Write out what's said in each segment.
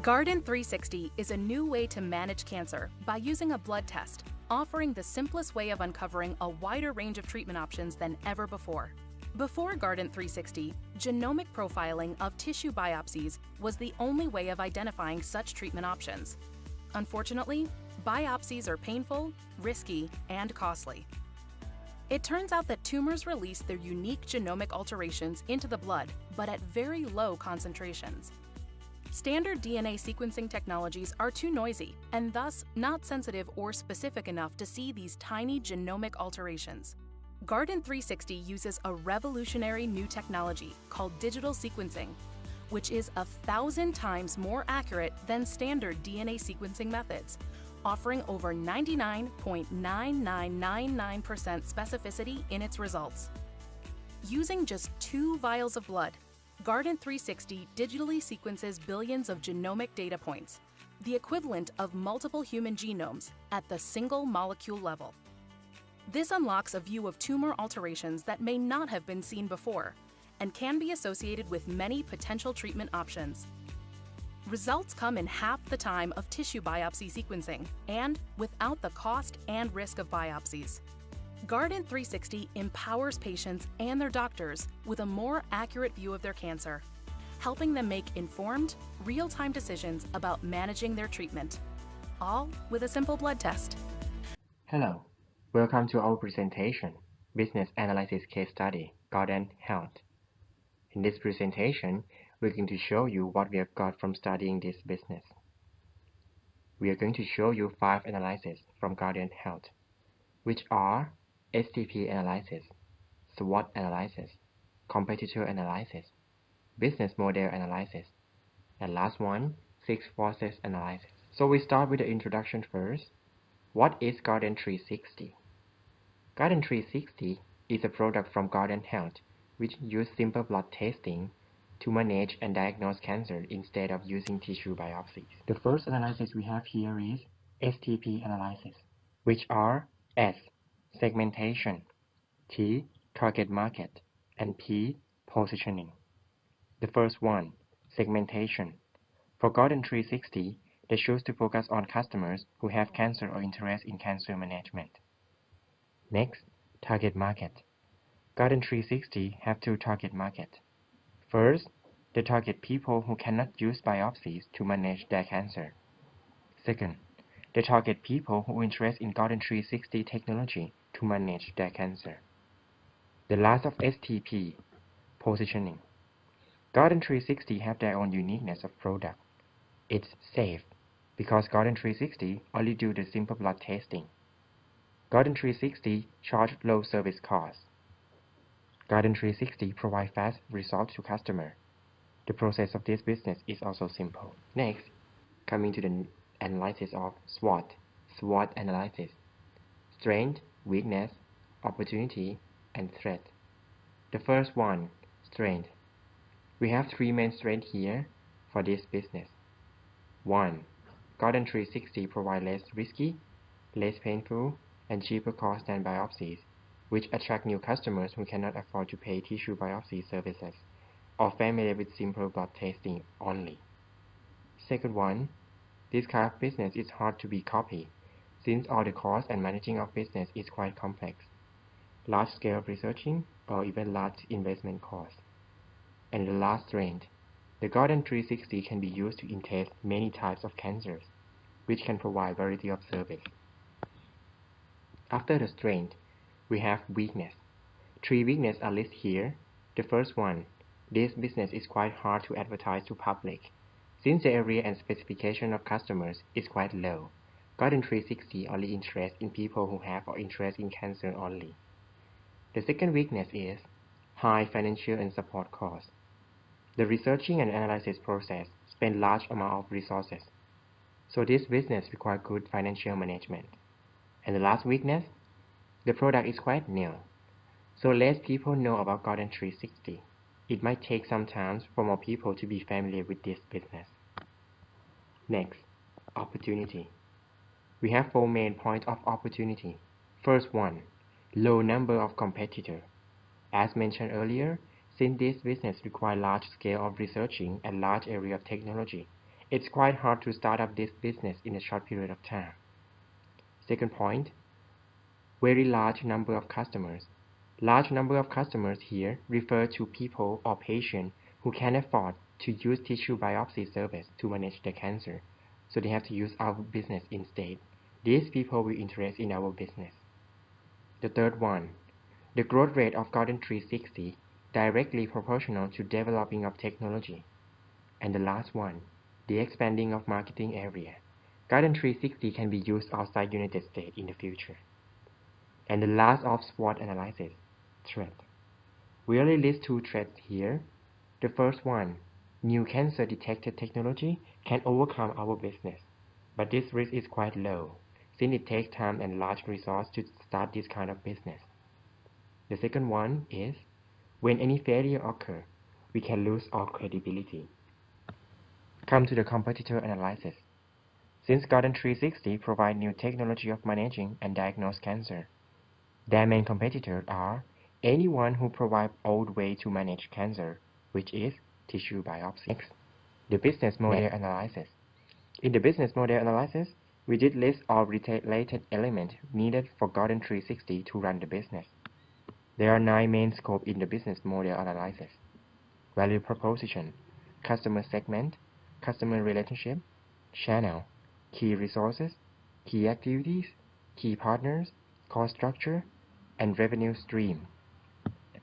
Guardant 360 is a new way to manage cancer by using a blood test, offering the simplest way of uncovering a wider range of treatment options than ever before. Before Guardant 360, genomic profiling of tissue biopsies was the only way of identifying such treatment options. Unfortunately, biopsies are painful, risky, and costly. It turns out that tumors release their unique genomic alterations into the blood, but at very low concentrations. Standard DNA sequencing technologies are too noisy and thus not sensitive or specific enough to see these tiny genomic alterations. Guardant 360 uses a revolutionary new technology called digital sequencing, which is 1,000 times more accurate than standard DNA sequencing methods, offering over 99.9999% specificity in its results. Using just 2 vials of blood, Guardant 360 digitally sequences billions of genomic data points, the equivalent of multiple human genomes at the single molecule level. This unlocks a view of tumor alterations that may not have been seen before and can be associated with many potential treatment options. Results come in half the time of tissue biopsy sequencing and without the cost and risk of biopsies. Guardant 360 empowers patients and their doctors with a more accurate view of their cancer, helping them make informed, real-time decisions about managing their treatment, all with a simple blood test. Hello, welcome to our presentation, Business Analysis Case Study, Guardant Health. In this presentation, we're going to show you what we have got from studying this business. We are going to show you 5 analyses from Guardant Health, which are STP analysis, SWOT analysis, competitor analysis, business model analysis, and last one, 6 forces analysis. So we start with the introduction first. What is Guardant 360? Guardant 360 is a product from Guardant Health which uses simple blood testing to manage and diagnose cancer instead of using tissue biopsies. The first analysis we have here is STP analysis, which are S, segmentation, T, target market, and P, positioning. The first one, segmentation. For Guardant 360, they choose to focus on customers who have cancer or interest in cancer management. Next, target market. Guardant 360 have 2 target markets. First, they target people who cannot use biopsies to manage their cancer. Second, they target people who are interested in Guardant 360 technology to manage their cancer. The last of STP, positioning. Guardant 360 have their own uniqueness of product. It's safe because Guardant 360 only do the simple blood testing. Guardant 360 charge low service costs. Guardant 360 provide fast results to customer. The process of this business is also simple. Next, coming to the analysis of SWOT analysis. Strength, weakness, opportunity, and threat. The first one, strength. We have 3 main strengths here for this business. 1. Guardant 360 provide less risky, less painful, and cheaper cost than biopsies, which attract new customers who cannot afford to pay tissue biopsy services or familiar with simple blood testing only. Second one, this kind of business is hard to be copied, since all the cost and managing of business is quite complex, large-scale researching, or even large investment costs. And the last strength, the Guardant 360 can be used to test many types of cancers, which can provide variety of service. After the strength, we have weakness. 3 weaknesses are listed here. The first one, this business is quite hard to advertise to public, since the area and specification of customers is quite low. Guardant 360 only interests in people who have or interest in cancer only. The second weakness is high financial and support costs. The researching and analysis process spend large amount of resources, so this business requires good financial management. And the last weakness, the product is quite new, so less people know about Guardant 360. It might take some time for more people to be familiar with this business. Next, opportunity. We have 4 main points of opportunity. First one, low number of competitors. As mentioned earlier, since this business requires large scale of researching and large area of technology, It's quite hard to start up this business in a short period of time. Second point, very large number of customers. Large number of customers here refer to people or patients who can afford to use tissue biopsy service to manage their cancer, so they have to use our business instead. These people will interest in our business. The third one, the growth rate of Guardant 360 directly proportional to developing of technology. And the last one, the expanding of marketing area. Guardant 360 can be used outside United States in the future. And the last of SWOT analysis, threat. We only list two threats here. The first one, new cancer detected technology can overcome our business, but this risk is quite low, since it takes time and large resources to start this kind of business. The second one is, when any failure occurs, we can lose our credibility. Come to the competitor analysis. Since Guardant 360 provides new technology of managing and diagnose cancer, their main competitors are anyone who provides old way to manage cancer, which is tissue biopsy. Next, the business model analysis. In the business model analysis, we did list all related elements needed for Guardant 360 to run the business. There are 9 main scopes in the business model analysis. Value proposition, customer segment, customer relationship, channel, key resources, key activities, key partners, cost structure, and revenue stream.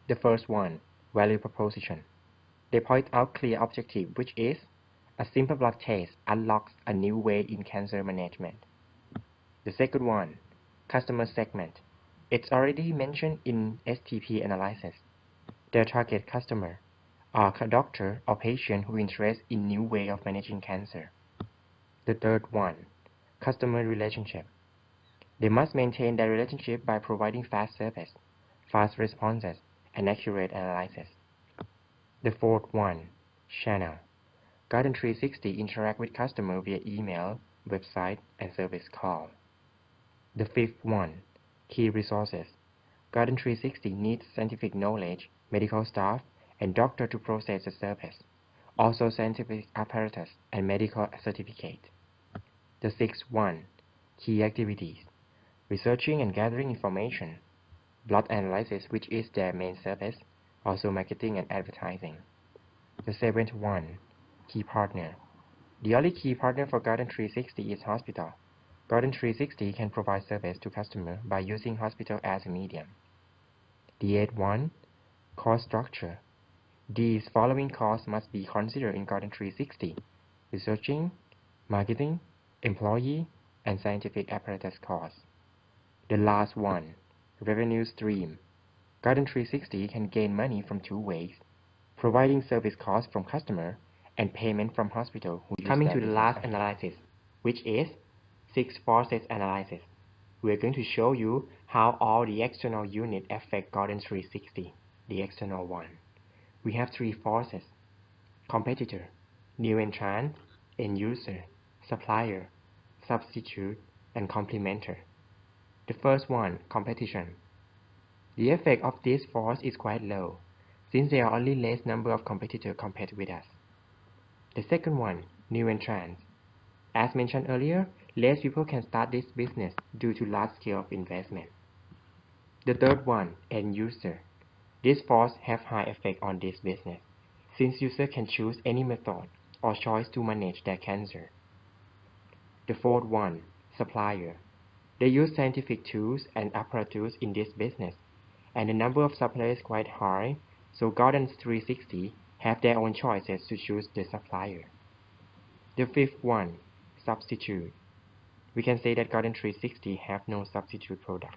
The first one, value proposition. They point out clear objective, which is a simple blood test unlocks a new way in cancer management. The second one, customer segment. It's already mentioned in STP analysis. Their target customer are a doctor or patient who interested in new way of managing cancer. The third one, customer relationship. They must maintain their relationship by providing fast service, fast responses, and accurate analysis. The fourth one, channel. Guardant 360 interact with customer via email, website, and service call. The fifth one, key resources. Guardant 360 needs scientific knowledge, medical staff, and doctor to process the service, also scientific apparatus and medical certificate. The sixth one, key activities. Researching and gathering information, blood analysis, which is their main service, also marketing and advertising. The seventh one, key partner. The only key partner for Guardant 360 is hospital. Guardant 360 can provide service to customer by using hospital as a medium. The eighth one, cost structure. These following costs must be considered in Guardant 360: researching, marketing, employee, and scientific apparatus costs. The last one, revenue stream. Guardant 360 can gain money from 2 ways: providing service costs from customer and payment from hospital who use Coming to the last analysis, which is 6 forces analysis. We are going to show you how all the external units affect Guardant 360, the external one. We have 3 forces: competitor, new entrant, end user, supplier, substitute, and complementer. The first one, competition. The effect of this force is quite low, since there are only less number of competitors compared with us. The second one, new entrants. As mentioned earlier, less people can start this business due to large scale of investment. The third one, end user. This force have high effect on this business, since user can choose any method or choice to manage their cancer. The fourth one, supplier. They use scientific tools and apparatus in this business, and the number of suppliers is quite high, so Guardant 360 have their own choices to choose the supplier. The fifth one, substitute. We can say that Guardant 360 have no substitute product.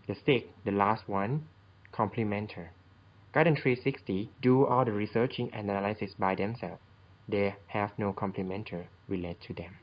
The sixth, the last one, complementer. Guardant 360 do all the researching and analysis by themselves. They have no complementer related to them.